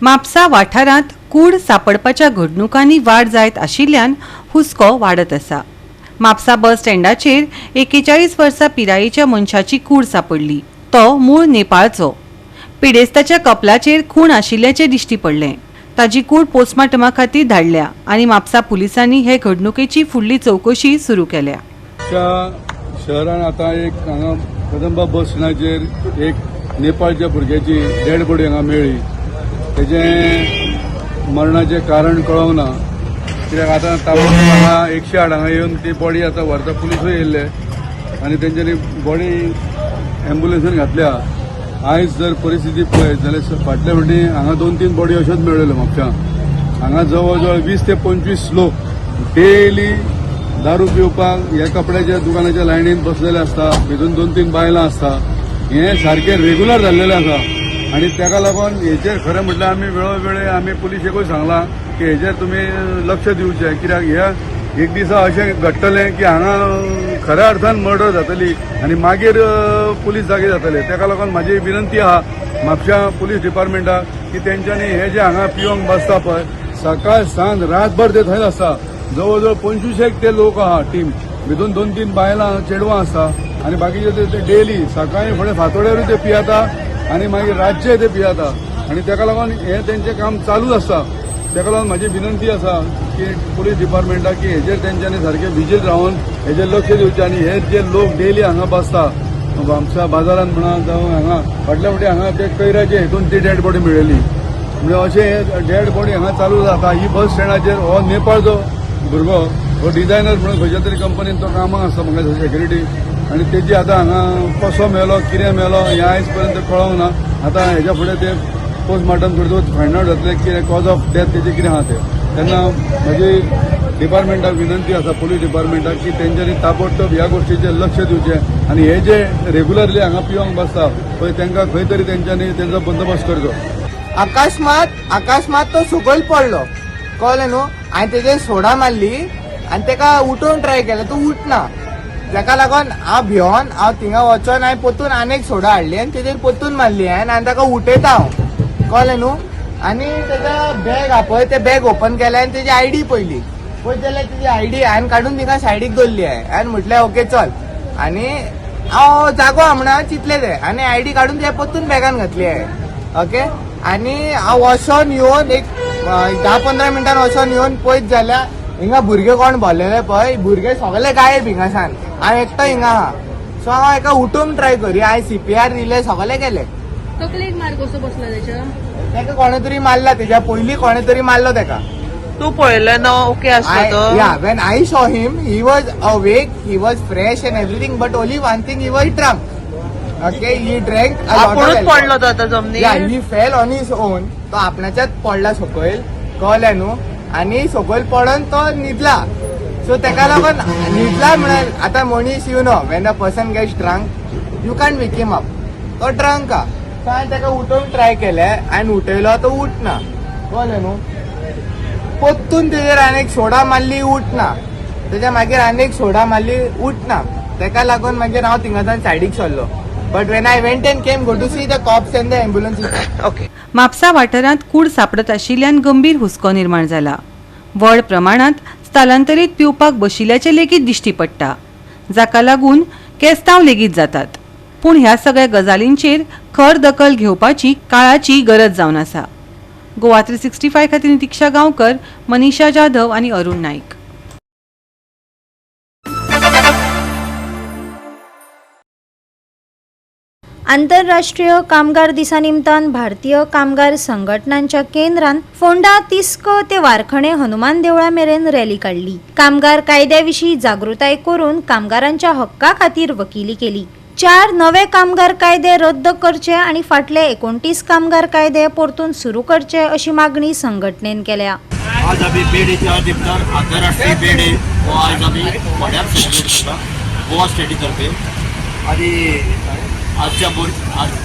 म्हापसा वाठारांत कूड सापडपाच्या घडणुकांनी वाड जायत आशिल्ल्यान हुस्को वाडत आसा। म्हापसा बस स्टँडाचेर 41 वर्सां पिरायेच्या मनशाची कूड सापडली। तो मूळ नेपाळचो। पिडेस्ताच्या कपलाचेर खूण आशिल्ल्याचे दिश्टी पडले। ताजी कूड पोस्टमार्टमा खातीर धाडल्या आनी म्हापसा पुलिसांनी हे घडणुकेची फुडली चौकशी सुरू केल्या। शहरान आता एक हांगा कदंबा बस स्टँडाचेर एक नेपाळच्या भुरग्याची डेड बॉडी हांगा मेळ्ळी। तेजें मरणाचें कारण कळोंक ना, कित्याक आतां ताबडतोब हांगा 108 हांगा येवन ती बॉडी आतां व्हरता पुलीसूय येयल्ले आनी तेंच्यांनी बॉडी एम्ब्युलन्सान घातल्या। आयज जर परिस्थिती पळयत जाल्यार फाटल्या फावटी हांगा 2-3 बॉडी अश्योच मेळ्ळ्यो म्हापशा। हांगा जवळ जवळ 20 ते 25 लोक डेली दारू पिवपाक ह्या कपड्याच्या दुकानाच्या लायनीन बसलेले आसता। भितून 2-3 बायलां आसता। हे सारखे रेग्युलर जाल्लेले आसा आनी ताका लागून हेचेर खरें म्हटल्यार आमी वेळोवेळी आमी पुलिशेकूय सांगलां की हेचेर तुमी लक्ष दिवचें, कित्याक हे एक दिसा अशें घडटलें की हांगा खऱ्या अर्थान मर्डर जातली आनी मागीर पुलीस जागे जातले। ताका लागून म्हाजी विनंती आहा म्हापशा पुलीस डिपार्टमेंटाक की तेंच्यांनी हे जे हांगा पिवंक बसता पळय सकाळ सांज रातभर ते थंय आसता। जवळ जवळ 25 ते लोक आहा टीम, भितून 2-3 बायलां चेडवां आसता आनी बाकीचे ते डेली सकाळी फुडें फांतोड्यारूय ते पियेता आनी मागीर रातचे ते पियेता आनी ताका लागून हे तेंचें काम चालूच आसता। ताका लागून म्हाजी विनंती आसा की पुलीस डिपार्टमेंटाक की हेचेर तेंच्यांनी सारकें विजील रावन हेचेर लक्ष दिवचें आनी हे जे लोक डेली हांगा बसता आमच्या बाजारांत म्हणा जावं हांगा फाटल्या फावटी हांगा ते कैराचे हितून ती डेड बॉडी मेळिल्ली। म्हणजे अशें डेड बॉडी हांगा चालू जाता। ही बस स्टँडाचेर हो नेपाळचो भुरगो, हो डिझायनर म्हणून खंयच्या तरी कंपनीन तो कामाक आसता म्हाका सेक्युरिटी आनी तेजी आतां हांगा कसो मेलो कितें मेलो हें आयज पर्यंत कळोंक ना। आतां हेच्या फुडें ते पोस्टमार्टम करतकच फायंड आउट जातलें कितें कॉज ऑफ डेथ तेजें कितें आहा तें। तेन्ना म्हजी डिपार्टमेंटाक विनंती आसा पुलीस डिपार्टमेंटाक की तेंच्यांनी ताबडतोब ह्या गोश्टीचेर लक्ष दिवचें आनी हे जे रेग्युलरली हांगा पिवंक बसता पळय तांकां खंय तरी तेंच्यांनी तेंचो बंदोबस्त करचो। अकस्मात तो सकयल पडलो, कळ्ळें न्हू, हांवें तेजेर सोडा मारली आनी ताका उठोवंक ट्राय केलो, तो उठना। जाका लागून हांव भिवून थिंगा वचोन हांवें परतून आनीक सोडा हाडली आनी तेजेर परतून मारली हांवें आनी ताका उठयता हांव, कळ्ळें न्हू। आनी तेजा बॅग आहा पळय, तें बॅग ओपन केलें आनी तेजी आयडी पयली जाल्यार तेजी आयडी हांवें काडून तिका सायडीक दवरली हांवें म्हटलें ओके चल। आनी हांव जागो हा म्हणून चिंतलें तें आनी आयडी काडून तिच्या परतून बॅगान घातली हांवें, ओके। आनी हांव वचोन येवन एक 10-15 मिनटान वचोन येवन पळयत जाल्यार हिंगा भुरगे कोण भरलेले पळय, भुरगे सगळे गायब हिंगासान, हांव एकटो हिंगा आहा। सो हांव एका उठोवंक ट्राय करी, हांवें CPR दिले, सगळे केले। तकलेक मार कसो बसला त्याच्या? ताका कोणे तरी मारला, तेच्या पयलीं कोणे तरी मारलो ताका। तू पळयलें न्हू, ओके आसलो तो? या when I saw him he was awake, he was fresh end everything, but only one thing, he was drunk, okay. He drank आपुणूच पडलो तो आतां जमनीर? या ही फेल ऑन हिज ओन, तो आपणाच्याच पडला सकयल, कळ्ळें न्हू। आनी सकयल पडोन तो न्हिदला। सो ताका लागून न्हिदला म्हणून आतां मनीस you know when a person gets drunk you can't wake him up, तो ड्रंक आहा। सो हांवें ताका उठोवंक ट्राय केलें, हांवें उठयलो, तो उठना, कळ्ळें न्हू। परतून तेजेर आनीक सोडा मारली, उठना। तेच्या मागीर आनीक सोडा मारली, उठना। ताका लागून मागीर हांव थिंगासान सायडीक सरलो। But when I went and came go to see the cops and the ambulance, okay. Mapusa वाठारांत कूड सापडत आशिल्ल्यान गंभीर हुस्को निर्माण जाला। व्हड प्रमाणांत स्थलांतरीत पिवपाक बशिल्ल्याचे लेगीत दिश्टी पडटा, जाका लागून केस्तांव लेगीत जातात। पूण ह्या सगळ्या गजालींचेर खर दखल घेवपाची काळाची गरज जावन आसा। गोवा 365 खातीर नितीक्षा गांवकर, मनीषा जाधव आनी अरुण नाईक। आंतरराष्ट्रीय कामगार दिसा निमतान भारतीय कामगार संघटनांच्या केंद्रान फोंडा, तिस्को ते वारखणे हनुमान देवळा मेरेन रॅली काढली। कामगार कायद्याविशीं जागृताय करून कामगारांच्या हक्का खातीर वकिली केली। 4 नवे कामगार कायदे रद्द करचे आणि फाटले 29 कामगार कायदे परतून सुरू करचे अशी मागणी संघटनेन केल्या। आज आम्ही बेडेच्या निमतान आंतरराष्ट्रीय बेडे हो आज आम्ही फोंड्यार सेलिब्रेट केला गोवा स्टेटीतर्फे। आणि आजच्या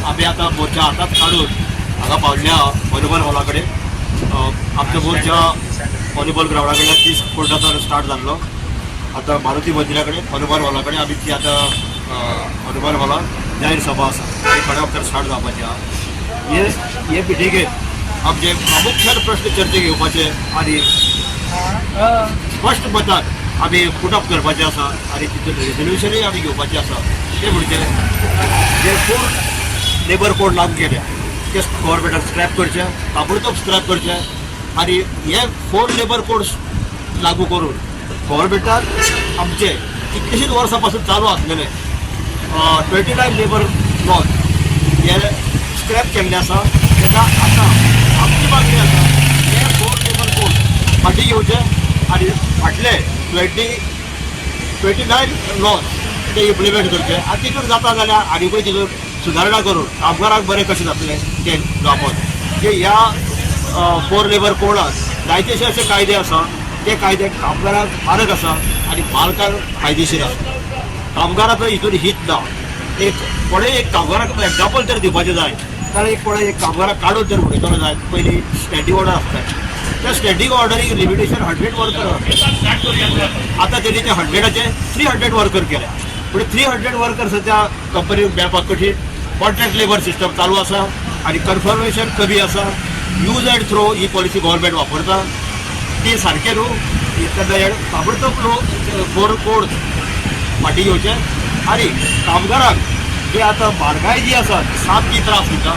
आम्ही आता मोर्चा हातात काढून हांगा पावल्या व्हॉलीबॉल हॉला कडेन। आमचो मोर्चा व्हॉलीबॉल ग्राउंडा कडल्यान 30 कोर्टाचो स्टार्ट जाल्लो। आता मारुती मंदिरा कडेन व्हॉलीबॉल हॉला कडेन आमी ती आता व्हॉलीबॉल हॉलान जाहीर सभा आसा, थंय थोड्या वखदार स्टार्ट जावपाची आहा। हे पिठेकेर आमचे प्रामुख्यान प्रश्न चर्चेक येवपाचे आनी स्पश्ट मतान आमी पुटअप करपाचें आसा आनी तितून रेजोल्युशनूय आमी घेवपाचें आसा ते म्हणजे जे 4 लेबर कोड लागू केल्या ते गव्हर्मेंटान स्क्रॅप करचे, ताबडतोब स्क्रॅप करचे आनी हे 4 लेबर कोड लागू करून गव्हर्मेंटान आमचे कितलीशींच वर्सां पासून चालू आसलेले 29 लेबर लॉज हे स्क्रॅप केल्ले आसा. तेन्ना आतां आमची मागणी आसा हे 4 लेबर कोड फाटीं घेवचे आनी फाटले 29 लॉज ते इम्प्लिमेंट करचे आनी तितून जाता जाल्यार आनीकूय तितून सुदारणा करून कामगारांक बरें कशें जातलें तें जावपाक जे ह्या 4 लेबर कोडांत जायतेशे अशे कायदे आसा ते कायदे कामगारांक मारक आसा आनी मालकांक फायदेशीर आसा. कामगाराचो हितून हित ना. एक कोणेय एक कामगाराक एग्जाम्पल जर दिवपाचें जाय जाल्यार एक कामगाराक काडून जर उडयतलो जाय पयलीं स्टँडींग ऑर्डर आसता त्या स्टँडींग ऑर्डरीक लिमिटेशन 100 वर्कर आतां तेणी ते 100चे 300 वर्कर केल्या. पूण 300 वर्कर सध्या कंपनीक मेळपाक कठीण. कॉन्ट्रॅक्ट लेबर सिस्टम चालू आसा आनी कन्फर्मेशन कमी आसा. यूज एंड थ्रो ही पॉलिसी गव्हर्मेंट वापरता ती सारकें न्हू. तेन्ना ताबडतोब लोक कोड फाटीं घेवचे आनी कामगारांक जे आतां म्हारगाय जी आसा सामकी त्रास दिता.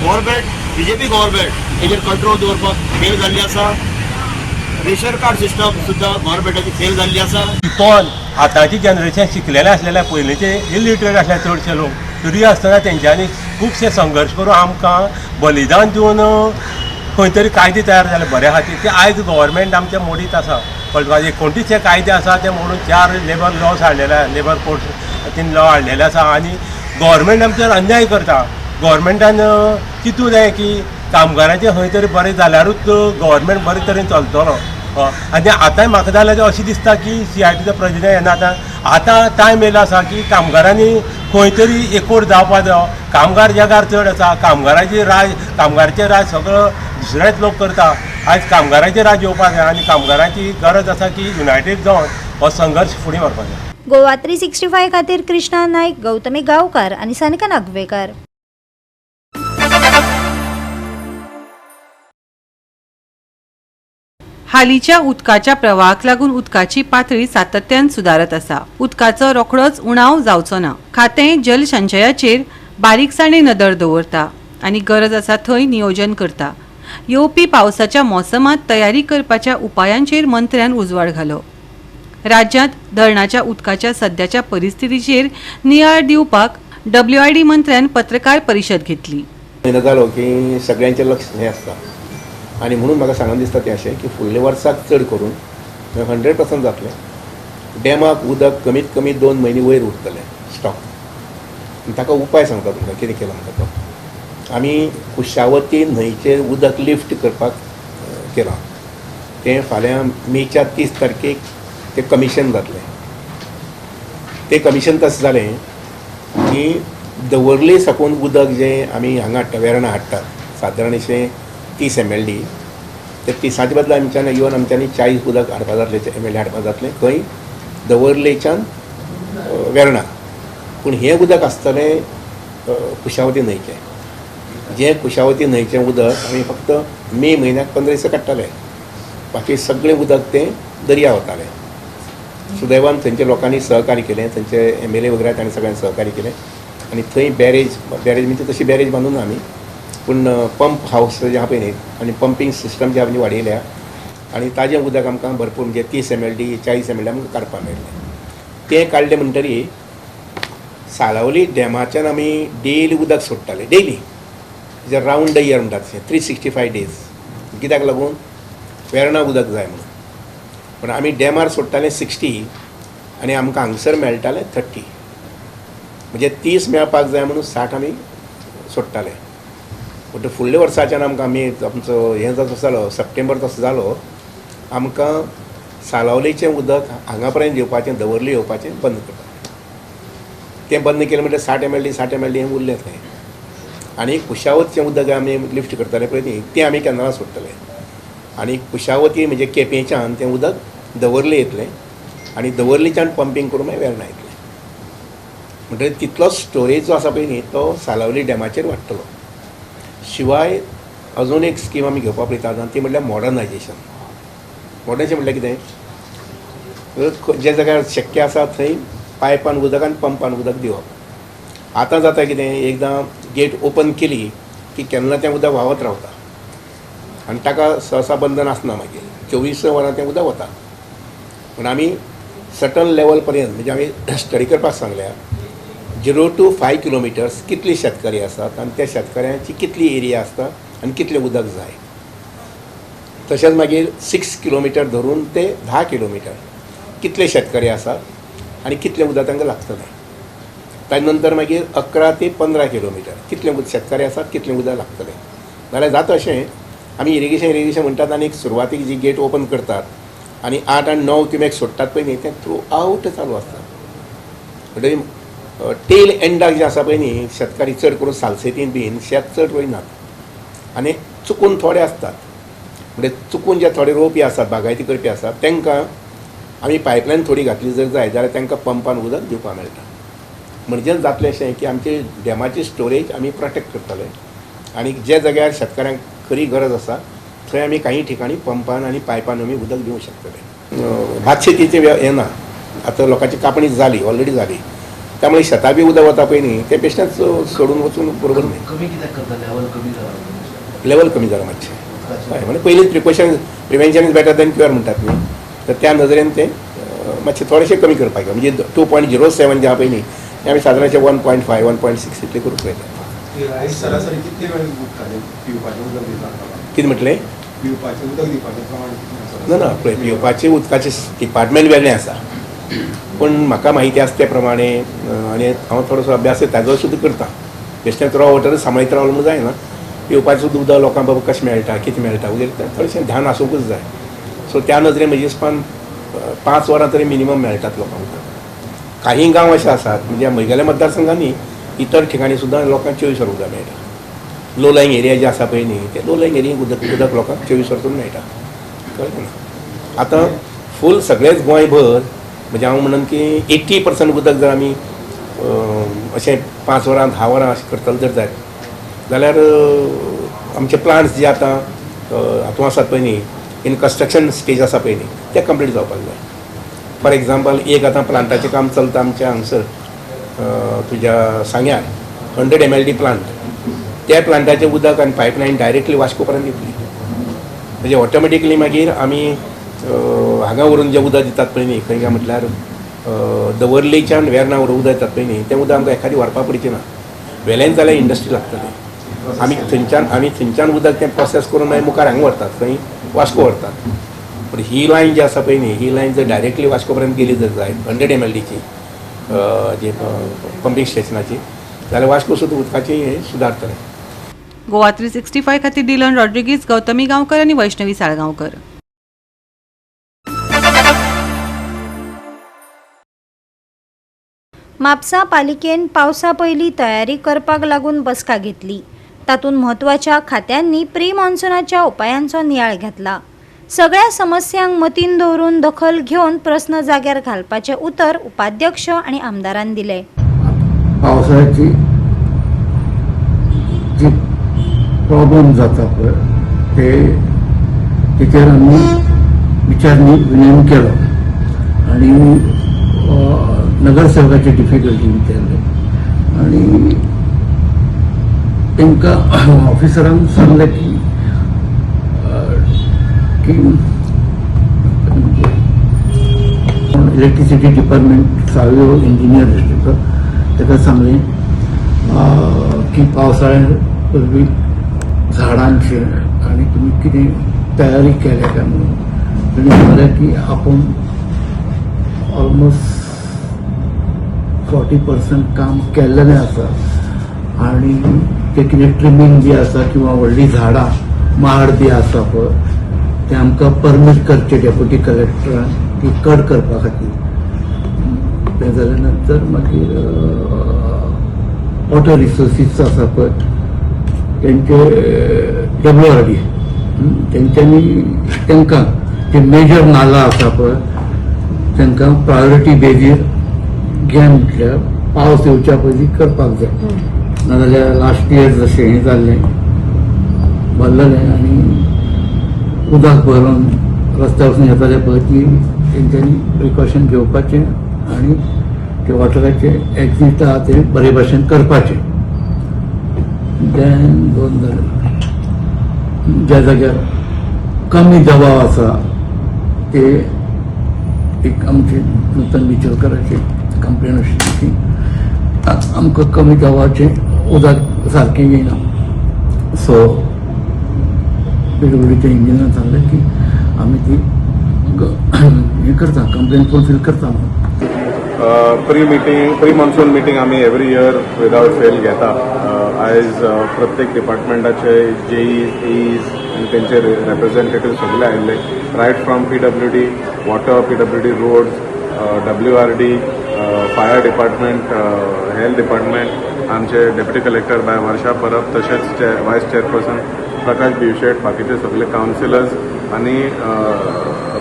गव्हर्मेंट BJP गव्हर्मेंट हेजेर कंट्रोल दवरपाक फेल जाल्ली आसा. रेशन कार्ड सिस्टम सुद्दां गव्हर्मेंटाची फेल जाल्ली आसा. पण आतांची जनरेशन शिकलेले आसलेले पयलींचे इलिटरेट आसले चडशे लोक तरी आसतना तेंच्यांनी खुबशे संघर्श करून आमकां बलिदान दिवन खंय तरी कायदे तयार जाले बऱ्या खातीर. ते आयज गव्हर्मेंट आमचे मोडीत आसा. कळटा 29 कायदे आसा ते म्हणून 4 लेबर लॉज हाडलेले लेबर कोड 3 लॉ हाडलेले आसा आनी गव्हर्मेंट आमचेर अन्याय करता. गव्हर्मेंटान चिंतूं जाय की कामगारांचें खंय तरी बरें जाल्यारूच गव्हर्मेंट बरे तरेन चलतलो. आनी आतांय म्हाका जाल्यार ते अशें दिसता की CRTचो प्रेजिडेंट येना आतां टायम येयलो आसा की कामगारांनी खंय तरी एकवट जावपा जायो. कामगार जगार चड आसा. कामगाराचें राज सगळो दुसरेच लोक करता. आयज कामगारांचें राज येवपाक जाय आनी कामगारांची गरज आसा की युनायटेड जावन हो संघर्श फुडें व्हरपाक जाय. गोवा 365 खातीर कृष्णा नायक, गौतमी गांवकार आनी सानिका नागवेकर. हालींच्या उदकाच्या प्रवाहाक लागून उदकाची पातळी सातत्यान सुदारत आसा. उदकाचो रोखडोच उणाव जावचो ना. खातें जलसंचयाचेर बारीकसाणेन नदर दवरता आनी गरज आसा थंय नियोजन करता. येवपी पावसाच्या मोसमांत तयारी करपाच्या उपायांचेर मंत्र्यान उजवाड घालो. राज्यांत धरणाच्या उदकाच्या सद्याच्या परिस्थितीचेर नियाळ दिवपाक WID मंत्र्यान पत्रकार परिशद घेतली. म्हयनो जालो की सगळ्यांचें लक्ष हें आसता आनी म्हणून म्हाका सांगून दिसता तें अशें की फुडल्या वर्साक चड करून 100% जातलें. डॅमाक उदक कमीत कमी 2 म्हयने वयर उरतलें स्टॉक. ताका उपाय सांगता तुमकां कितें केलो म्हणटा तो. आमी कुशावती न्हंयचेर उदक लिफ्ट करपाक केलां. तें फाल्यां मेच्या 30 तारखेक तें कमिशन जातलें. तें कमिशन कशें जालें की दवर्ले साकून उदक जें आमी हांगा हाडटा वेर्णा हाडटात सादारण अशें 30 MLD ते 30च्या बदला आमच्यान येवन आमच्यांनी 40 उदक हाडपा जातलें MLD हाडपा जातलें खंय दवर्लेच्यान वेर्णा. पूण हें उदक आसतलें कुशावती न्हंयचें. जें कुशावती न्हंयचें उदक आमी फक्त मे म्हयन्याक 15 दिसा काडटाले. बाकी सगळें उदक तें दर्या वतालें. सुदैवान थंयच्या लोकांनी सहकार्य केलें. थंयचे MLA वगैरे तांणी सगळ्यांनी सहकार्य केलें आनी थंय बॅरेज म्हणजे तशी बॅरेज बांदून आमी पूण पंप हावस जे आहा पळय न्ही आनी पंपींग सिस्टम जे आमी वाडयल्या आनी ताजें उदक आमकां भरपूर म्हणजे 30 MLD 40 MLD आमकां काडपाक मेळ्ळें. तें काडलें म्हणटरी साळावली डॅमाच्यान आमी डेली उदक सोडटाले. डेली जे रावंड द इयर म्हणटात तशें 365 days. कित्याक लागून वेर्णा उदक जाय म्हणून. पूण आमी डॅमार सोडटाले 60 आनी आमकां हांगसर मेळटाले 30. म्हणजे 30 मेळपाक जाय म्हणून 60 आमी सोडटाले. पूण फुडल्या वर्साच्यान आमकां आमचो हें जसो जालो सप्टेंबर तसो जालो आमकां साळावलीचें उदक हांगा पर्यंत येवपाचें दवर्ली येवपाचें बंद करता. तें बंद केलें म्हणल्यार 60 MLD हें उरलें थंय. आनी कुशावतचें उदक आमी लिफ्ट करताले पळय न्ही तें आमी केन्ना सोडटले. आनी कुशावती म्हणजे केपेंच्यान तें उदक दवर्ले येतलें आनी दवर्लीच्यान पंपींग करून मागीर वेर्णा येतलें. म्हणटकीर तितलो स्टोरेज जो आसा पळय न्ही तो साळावली डॅमाचेर वाडटलो. शिवाय अजून एक स्कीम आमी घेवपाक पळयतात आनी ती म्हणल्यार मॉडर्नायजेशन. मॉडर्नायजेशन म्हणल्यार कितें, जे जाग्यार शक्य आसा थंय पायपान उदक आनी पंपान उदक दिवप. आतां जाता कितें, एकदां गेट ओपन केली की केन्ना तें उदक व्हांवत रावता आनी ताका सहसा बंधन आसना. मागीर 24 वरां तें उदक वता. पूण आमी सर्टन लेवल पर्यंत म्हणजे आमी स्टडी करपाक सांगल्या 0 to 5 किलोमिटर्स कितले शेतकरी आसात आनी त्या शेतकऱ्यांची कितली एरिया आसता आनी कितलें उदक जाय. तशेंच मागीर 6 किलोमिटर धरून ते 10 किलोमिटर कितले शेतकरी आसात आनी कितलें उदक तांकां लागतलें. ताजे नंतर मागीर 11 ते 15 किलोमिटर कितले शेतकरी आसात कितलें उदक लागतलें. जाल्यार जाता अशें आमी इरिगेशन म्हणटात आनी एक सुरवातीक जी गेट ओपन करतात आनी 8 आनी 9 क्युमेक सोडटात पळय न्ही तें थ्रू आवट चालू आसता. म्हणटकीर टेल एंडाक जे आसा पळय न्ही शेतकारी चड करून सालसेतीन बीन शेत चड रोयनात आनी चुकून थोडे आसतात. म्हणजे चुकून जे थोडे रोवपी आसात बागायती करपी आसात तांकां आमी पायपलायन थोडी घातली जर जाय जाल्यार तांकां पंपान उदक दिवपाक मेळटा. म्हणजे जातलें अशें की आमचे डॅमाची स्टोरेज आमी प्रोटेक्ट करतले आनी जे जाग्यार शेतकऱ्यांक खरी गरज आसा थंय आमी काही ठिकाणी पंपान आनी पायपान आमी उदक दिवंक शकतले. भात शेतीचें हें ना, आतां लोकांची कापणी जाली ऑलरेडी जाली, त्यामुळे शेता बी उदक वता पळय न्ही ते बेश्टेच सोडून वचून बरोबर न्ही. लेवल कमी जाला मातशें. हय, म्हणजे पयलींच prevention is better than cure म्हणटात न्ही, तर त्या नजरेन ते मातशें थोडेशें कमी करपाक जाय. म्हणजे 2.07 जे आहा पळय न्ही ते आमी सादारणशें 1.5 1.6 इतले करूंक पळयता. कितें म्हटलें? ना ना पळय पिवपाचें उदकाचें डिपार्टमेंट वेगळें आसा, पूण म्हाका म्हायती आसा ते प्रमाणे आनी हांव थोडोसो अभ्यास ताजो सुद्दां करता. बेश्टेंच रॉ वॉटर सांबाळीत रावलें म्हणून जायना. पिवपाचें सुद्दां उदक लोकांक बाबा कशें मेळटा कितें मेळटा वगैरे थोडेशें ध्यान आसूंकूच जाय. सो त्या नजरेन म्हजे हिसपान 5 वरां तरी मिनिमम मेळटात लोकांक. काही गांव अशे आसात म्हणजे म्हगेल्या मतदारसंघांनी इतर ठिकाणी सुद्दां लोकांक 24 वर उदक मेळटा. लो लायंग एरिया जे आसा पळय न्ही ते लो लायंग एरियेक उदक लोकांक 24 वरांतून मेळटा. कळ्ळें ना. आतां फूल सगळेंच गोंयभर म्हणजे हांव म्हणन की 80% उदक जर आमी अशें 5 वरां 10 वरां अशें करतले जर जाय जाल्यार आमचे प्लांट्स जे आतां हातूंत आसात पळय न्ही इन कंस्ट्रक्शन स्टेज आसा पळय न्ही ते कंप्लीट जावपाक जाय. फॉर एग्जाम्पल एक आतां प्लांटाचें काम चलता आमच्या हांगसर तुज्या सांग्यार 100 MLD प्लांट. त्या प्लांटाचें उदक आनी पायपलायन डायरेक्टली वास्को पर्यंत दितली. म्हणजे ऑटोमॅटिकली मागीर आमी हांगा व्हरून जें उदक दितात पळय न्ही खंय काय म्हटल्यार दवर्लेच्यान वेर्ना व्हरून उदक येतात पळय न्ही तें उदक आमकां एखादी व्हरपाक पडचें ना. वेल्यान जाल्यार इंडस्ट्री लागतली. आमी थंयच्यान उदक तें प्रोसेस करून मागीर मुखार हांगा व्हरतात खंय वास्को व्हरतात. पूण ही लायन जी आसा पळय न्ही ही लायन जर डायरेक्टली वास्को पर्यंत गेली जर जाय 100 MLDची जी पंपींग स्टेशनाची जाल्यार वास्को सुद्दां उदकाचें हें सुदारतलें. गोवा 365 खातीर डिलन रॉड्रिगीज, गौतमी गांवकर आनी वैष्णवी साळगांवकर. म्हापसा पालिकेन पावसा पयलीं तयारी करपाक लागून बसका घेतली. तातूंत म्हत्वाच्या खात्यांनी प्री मॉन्सूनाच्या उपायांचो नियाळ घेतला. सगळ्या समस्यांक मतीन दवरून दखल घेवन प्रस्न जाग्यार घालपाचे उतर उपाध्यक्ष आनी आमदारान दिले. पावसाची जी प्रॉब्लेम जाता पळय तेचेर आमी विचार विनिमय केलो आनी नगरसेवकाची डिफिकल्टी विचारली आनी तांकां ऑफिसरांक सांगलें की इलेक्ट्रिसिटी डिपार्टमेंट सावयो इंजिनियर ताका सांगलें की पावसाळ्या पयलीं झाडांचे आनी तुमी कितें तयारी केल्या काय म्हणून ताणें सांगलें की आपूण ऑलमोस्ट 40% काम केल्लें आसा आनी ते कितें ट्रिमींग बी आसा किंवा व्हडलीं झाडां माड बी आसा पळय ते आमकां परमीट करचे डेप्युटी कलेक्टरान ती कट करपा खातीर. तें जाल्या नंतर मागीर वॉटर रिसोर्सीस आसा पळय तेंचे WRD तेंच्यांनी तांकां जे मेजर नाला आसा पळय तांकां प्रायोरिटी बेजीर घेन म्हटल्यार पावस येवच्या पयलीं करपाक जाय. नाजाल्यार लास्ट इयर जशें हें जाल्लें भरलेले आनी उदक भरून रस्त्या वचून येताले पळय ती तेंच्यांनी प्रिकॉशन घेवपाचें आनी ते वॉटराचे एक्झिट आहा ते बरे भाशेन करपाचे. देन दोन ज्या जाग्यार कमी दबाव आसा ते एक आमचे नूतन बिचोलकराची कंप्लेन आशिल्ली की आमकां कमी दबावाचें उदक सारकें येयना. सो PWDच्या इंजिनियरान सांगलें की आमी ती हें करता, कंप्लेन फुलफील करता म्हणून. प्री मॉन्सून मिटींग आम्ही एव्हरी इयर विदाउट फेल घेता. आयज प्रत्येक डिपार्टमेंटाचे जेईज एईज आनी तेंचे रिप्रेझेंटेटिव्ह सगळे आयिल्ले, right from PWD water, PWD roads, WRD, fire department, health department, आमचे deputy collector by Varsha Parab, तशेंच वायस चेअरपर्सन प्रकाश बिवशेट, बाकीचे सगळे काउन्सिलर्स आनी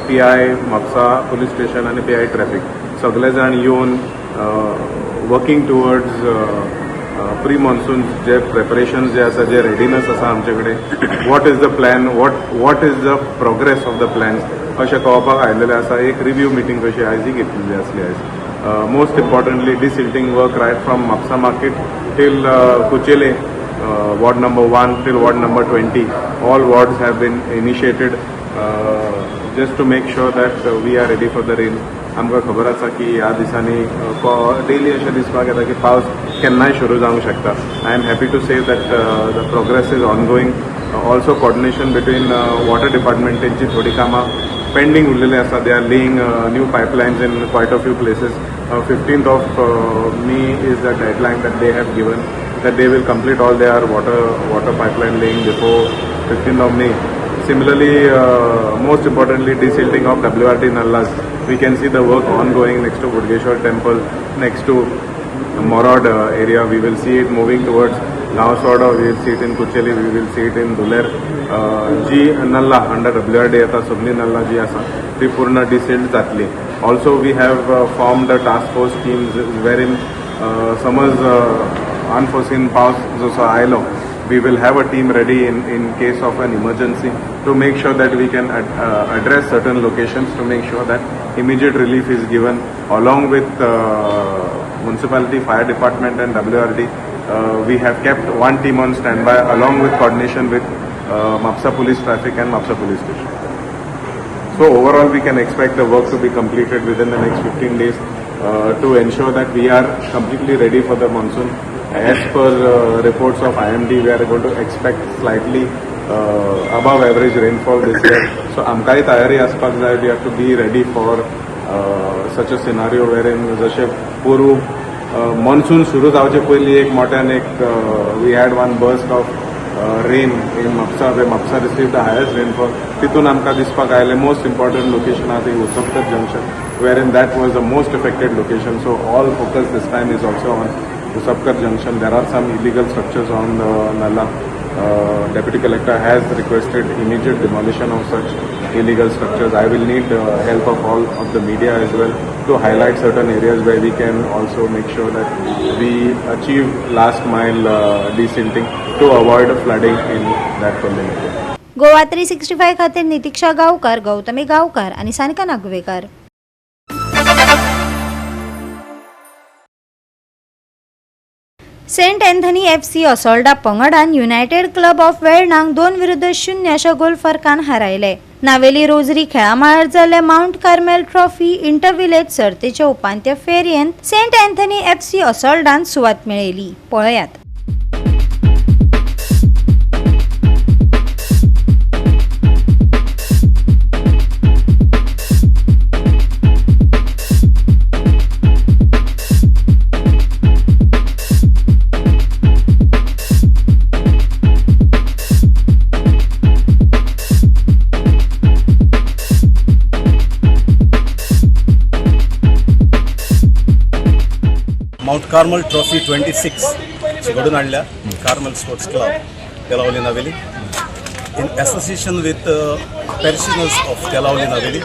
PI म्हापसा पुलीस स्टेशन आनी PI ट्रॅफिक सगळे जाण येवन वर्किंग टुवर्ड्स प्री मॉन्सून जे प्रेपरेशन जे आसा, जे रेडीनेस आसा आमचे कडेन, what is the plan, what is the progress of the plans अशें कळोवपाक आयिल्लें आसा. एक रिव्यू मिटींग कशी आयजय घेतलेली आसली आयज. Most importantly desilting work right from Mapusa market till कुचेले, ward number 1 till ward number 20. All wards have been initiated just to make sure that we are ready for the rain. आमकां खबर आसा की ह्या दिसांनी डेली अशें दिसपाक येता की पावस केन्नाय सुरू जावंक शकता. I am happy to say that the progress is ongoing. Also coordination between water डिपार्टमेंटांची थोडी कामां पेंडींग उरलेली आसा. They are laying new pipelines in quite a few places. 15th of May is the deadline that they have given, that they will complete all their water pipeline laying before 15th of May. Similarly, most importantly, desilting of WRT nallas. We can see the work ongoing next to Budgeshwar temple, next to Morod area. We will see it moving towards Gaosoda. We will see it in Kucheli. We will see it in Duler. जी nalla under WRT आता सगळी nalla जी आसा ती पूर्ण डिसिल्ड जातली. Also, we have formed a task force teams wherein समज unforeseen पावस जसो आयलो, we will have a team ready in case of an emergency to make sure that we can address certain locations, to make sure that immediate relief is given along with municipality, fire department and WRD. We have kept one team on standby along with coordination with Mapsa Police Traffic and Mapsa Police Station. So overall we can expect the work to be completed within the next 15 days to ensure that we are completely ready for the monsoon. As per reports of IMD, we are going to expect slightly above average rainfall this year. So आमकांय तयारी आसपाक जाय. We have to be ready for such a scenario wherein जशे पूर्व monsoon सुरू जावचे पयलीं एक मोठ्यान we had one burst of rain in Mapsa, where Mapsa received the highest rainfall. तितून आमकां दिसपाक आयलें most important location आहा ती Usapkar junction, wherein that was the most affected location. So all focus this time is also on Usapkar junction. There are some illegal structures on the Nalla. Deputy Collector has requested immediate demolition of such illegal structures. I will need help of all of the media as well to highlight certain areas where we can also make sure that we achieve last mile desilting to avoid flooding in that community. Goa 365 खातीर नितीक्षा गांवकार, गौतमी गांवकार आणि Sanika Nagvekar. Saint Anthony FC Assolda पंगडान united club of वेर्णाक 2-0 अशा गोल फरकान हारयले. Navelim Rosary खेळामाळार जाल्ले Mount Carmel trophy inter village सर्तीचे उपांत्य फेरयेंत सेंट एंथनी FC असोल्डान सुवात मेळयली. पळयात. माउंट कार्मल ट्रॉफी 26 घडून हाडल्या Carmel sports club Telaulim Navelim in association with parishioners of Telaulim Navelim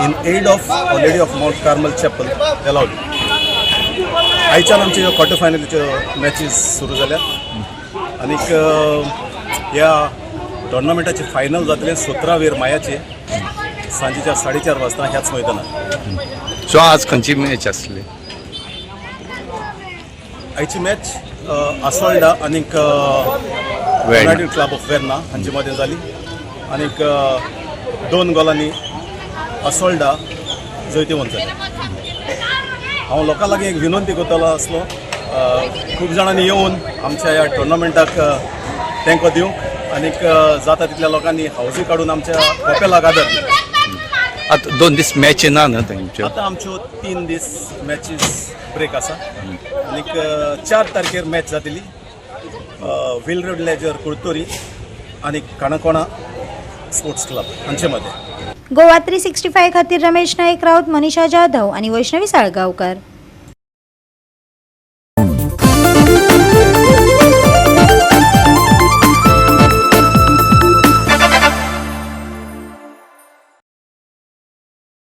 in aid of lady of Mount Carmel chapel Telaulim. आयच्यान आमचे क्वार्टर फायनलीच्यो मॅचीस सुरू जाल्या आनीक ह्या टोर्नामेंटाची फायनल जातले 17 वेरमायाचे सांजेच्या 4:30 वाजता ह्याच मैदानात. सो आज खंयची मॅच आसली? आयची मॅच आसोल्डा आनीक युनायटेड क्लब ऑफ वेर्ना हांचे मदें जाली आनीक 2 गोलांनी आसोल्डा जैती वंतले. हांव लोकां लागीं एक विनंती करतलो आसलो, खूब जाणांनी येवन आमच्या ह्या टोर्नामेंटाक तेंको दिवंक आनीक जाता तितल्या लोकांनी हावजी काडून आमच्या कपेलाक आदार दिवंक. आतां 2 दीस मॅच ना न्हू थंयच्यो? आतां आमच्यो 3 दीस मॅचीस ब्रेक आसा आनीक 4 तारखेर मॅच जातली विल रोड लेजर कुळतोरी आनीक काणकोणा स्पोर्ट्स क्लब हांचे मदें. गोवा 365 खातीर रमेश नाईक राऊत, मनीषा जाधव आणि वैष्णवी साळगावकर.